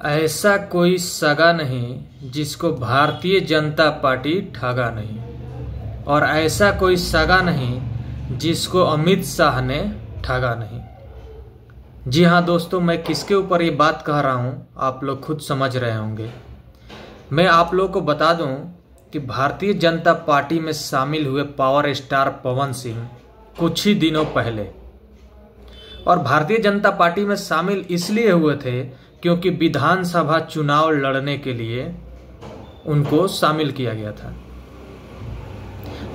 ऐसा कोई सगा नहीं जिसको भारतीय जनता पार्टी ठगा नहीं, और ऐसा कोई सगा नहीं जिसको अमित शाह ने ठगा नहीं। जी हाँ दोस्तों, मैं किसके ऊपर ये बात कह रहा हूँ आप लोग खुद समझ रहे होंगे। मैं आप लोगों को बता दूं कि भारतीय जनता पार्टी में शामिल हुए पावर स्टार पवन सिंह कुछ ही दिनों पहले, और भारतीय जनता पार्टी में शामिल इसलिए हुए थे क्योंकि विधानसभा चुनाव लड़ने के लिए उनको शामिल किया गया था।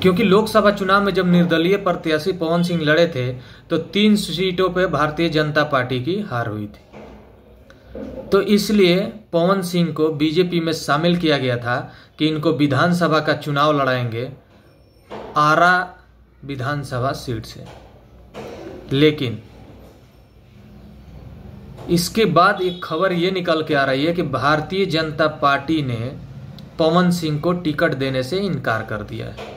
क्योंकि लोकसभा चुनाव में जब निर्दलीय प्रत्याशी पवन सिंह लड़े थे तो 3 सीटों पर भारतीय जनता पार्टी की हार हुई थी। तो इसलिए पवन सिंह को बीजेपी में शामिल किया गया था कि इनको विधानसभा का चुनाव लड़ाएंगे आरा विधानसभा सीट से। लेकिन इसके बाद एक खबर ये निकल के आ रही है कि भारतीय जनता पार्टी ने पवन सिंह को टिकट देने से इनकार कर दिया है।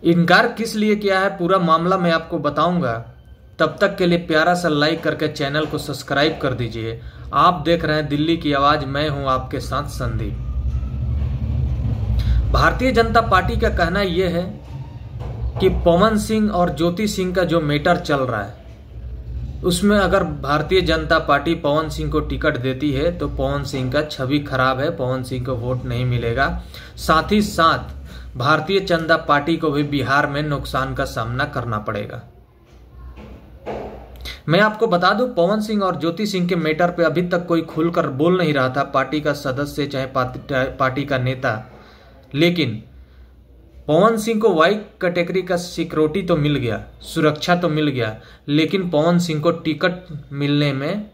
इनकार किस लिए किया है पूरा मामला मैं आपको बताऊंगा। तब तक के लिए प्यारा सा लाइक करके चैनल को सब्सक्राइब कर दीजिए। आप देख रहे हैं दिल्ली की आवाज, मैं हूं आपके साथ संदीप। भारतीय जनता पार्टी का कहना यह है कि पवन सिंह और ज्योति सिंह का जो मैटर चल रहा है उसमें अगर भारतीय जनता पार्टी पवन सिंह को टिकट देती है तो पवन सिंह का छवि खराब है, पवन सिंह को वोट नहीं मिलेगा। साथ ही साथ भारतीय जनता पार्टी को भी बिहार में नुकसान का सामना करना पड़ेगा। मैं आपको बता दूं, पवन सिंह और ज्योति सिंह के मैटर पे अभी तक कोई खुलकर बोल नहीं रहा था, पार्टी का सदस्य चाहे पार्टी का नेता। लेकिन पवन सिंह को वाई कैटेगरी का सिक्योरिटी तो मिल गया, सुरक्षा तो मिल गया, लेकिन पवन सिंह को टिकट मिलने में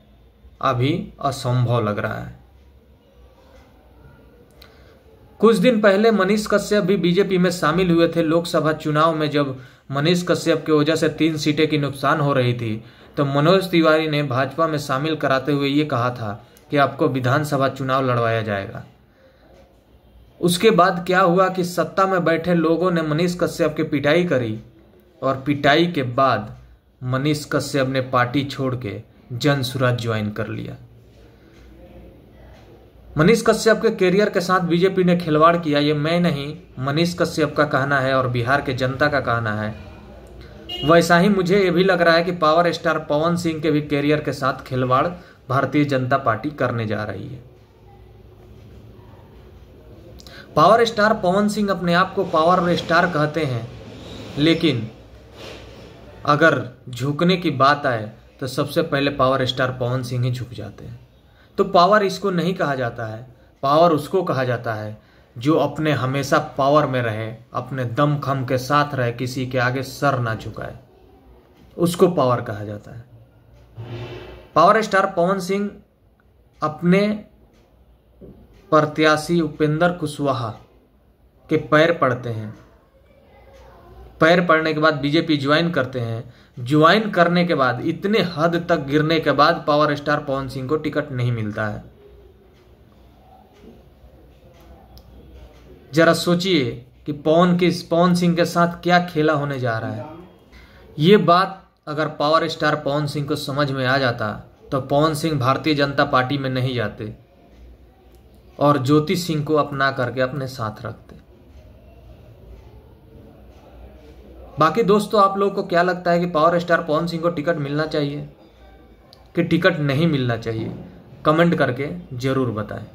अभी असंभव लग रहा है। कुछ दिन पहले मनीष कश्यप भी बीजेपी में शामिल हुए थे। लोकसभा चुनाव में जब मनीष कश्यप की वजह से 3 सीटें की नुकसान हो रही थी तो मनोज तिवारी ने भाजपा में शामिल कराते हुए ये कहा था कि आपको विधानसभा चुनाव लड़वाया जाएगा। उसके बाद क्या हुआ कि सत्ता में बैठे लोगों ने मनीष कश्यप की पिटाई करी, और पिटाई के बाद मनीष कश्यप ने पार्टी छोड़ के जनसुराज ज्वाइन कर लिया। मनीष कश्यप के कैरियर के साथ बीजेपी ने खिलवाड़ किया, ये मैं नहीं, मनीष कश्यप का कहना है और बिहार के जनता का कहना है। वैसा ही मुझे ये भी लग रहा है कि पावर स्टार पवन सिंह के भी कैरियर के साथ खिलवाड़ भारतीय जनता पार्टी करने जा रही है। पावर स्टार पवन सिंह अपने आप को पावर स्टार कहते हैं, लेकिन अगर झुकने की बात आए तो सबसे पहले पावर स्टार पवन सिंह ही झुक जाते हैं। तो पावर इसको नहीं कहा जाता है, पावर उसको कहा जाता है जो अपने हमेशा पावर में रहे, अपने दम खम के साथ रहे, किसी के आगे सर ना झुकाए, उसको पावर कहा जाता है। पावर स्टार पवन सिंह अपने प्रत्याशी उपेंद्र कुशवाहा के पैर पड़ते हैं। पैर पड़ने के बाद बीजेपी ज्वाइन करते हैं। ज्वाइन करने के बाद इतने हद तक गिरने के बाद पावर स्टार पवन सिंह को टिकट नहीं मिलता है। जरा सोचिए कि पवन सिंह के साथ क्या खेला होने जा रहा है। ये बात अगर पावर स्टार पवन सिंह को समझ में आ जाता तो पवन सिंह भारतीय जनता पार्टी में नहीं जाते और ज्योति सिंह को अपना करके अपने साथ रखते। बाकी दोस्तों, आप लोगों को क्या लगता है कि पावर स्टार पवन सिंह को टिकट मिलना चाहिए कि टिकट नहीं मिलना चाहिए? कमेंट करके जरूर बताएं।